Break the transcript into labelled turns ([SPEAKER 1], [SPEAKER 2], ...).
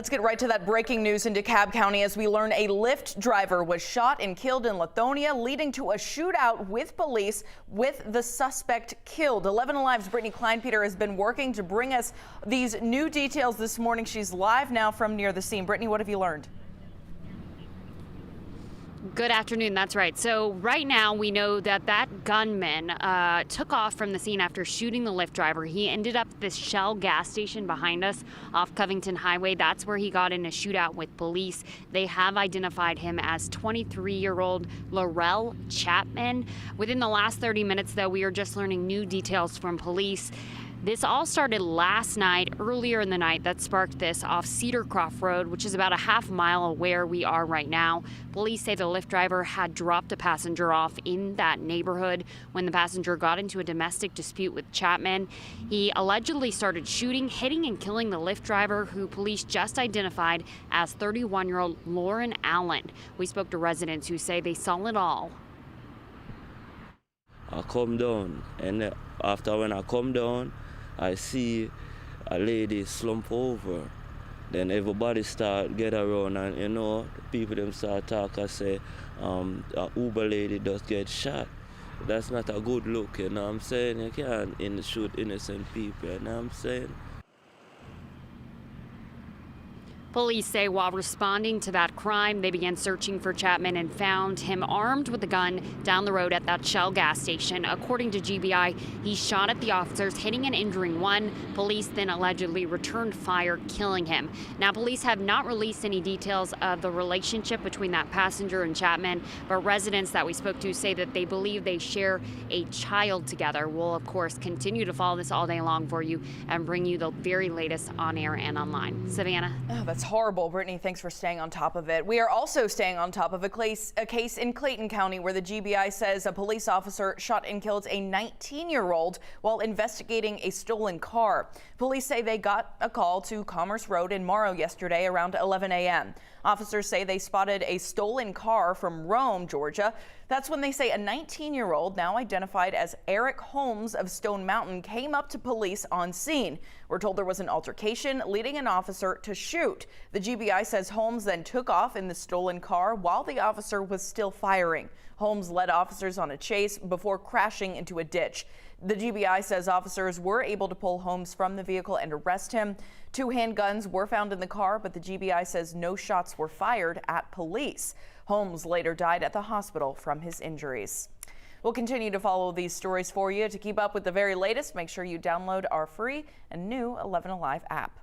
[SPEAKER 1] Let's get right to that breaking news in DeKalb County as we learn a Lyft driver was shot and killed in Lithonia, leading to a shootout with police with the suspect killed. 11 Alive's Brittany Kleinpeter has been working to bring us these new details this morning. She's live now from near the scene. Brittany, what have you learned?
[SPEAKER 2] Good afternoon. That's right. So right now we know that gunman took off from the scene after shooting the Lyft driver. He ended up at this Shell gas station behind us off Covington Highway. That's where he got in a shootout with police. They have identified him as 23-year-old Laurel Chapman. Within the last 30 minutes, though, we are just learning new details from police. This all started last night, earlier in the night, that sparked this off Cedarcroft Road, which is about a half mile where we are right now. Police say the Lyft driver had dropped a passenger off in that neighborhood when the passenger got into a domestic dispute with Chapman. He allegedly started shooting, hitting and killing the Lyft driver, who police just identified as 31-year-old Lauren Allen. We spoke to residents who say they saw it all.
[SPEAKER 3] I come down, and after when I come down, I see a lady slump over. Then everybody start get around, and the people them start talk and say, a Uber lady does get shot. That's not a good look, you know what I'm saying? You can't shoot innocent people, you know what I'm saying?
[SPEAKER 2] Police say while responding to that crime, they began searching for Chapman and found him armed with a gun down the road at that Shell gas station. According to GBI, he shot at the officers, hitting and injuring one. Police then allegedly returned fire, killing him. Now, police have not released any details of the relationship between that passenger and Chapman, but residents that we spoke to say that they believe they share a child together. We'll, of course, continue to follow this all day long for you and bring you the very latest on air and online. Savannah?
[SPEAKER 1] Oh, that's horrible. Brittany, thanks for staying on top of it. We are also staying on top of a case in Clayton County where the GBI says a police officer shot and killed a 19-year-old while investigating a stolen car. Police say they got a call to Commerce Road in Morrow yesterday around 11 a.m. Officers say they spotted a stolen car from Rome, Georgia. That's when they say a 19-year-old, now identified as Eric Holmes of Stone Mountain, came up to police on scene. We're told there was an altercation leading an officer to shoot. The GBI says Holmes then took off in the stolen car while the officer was still firing. Holmes led officers on a chase before crashing into a ditch. The GBI says officers were able to pull Holmes from the vehicle and arrest him. 2 handguns were found in the car, but the GBI says no shots were fired at police. Holmes later died at the hospital from his injuries. We'll continue to follow these stories for you. To keep up with the very latest, make sure you download our free and new 11 Alive app.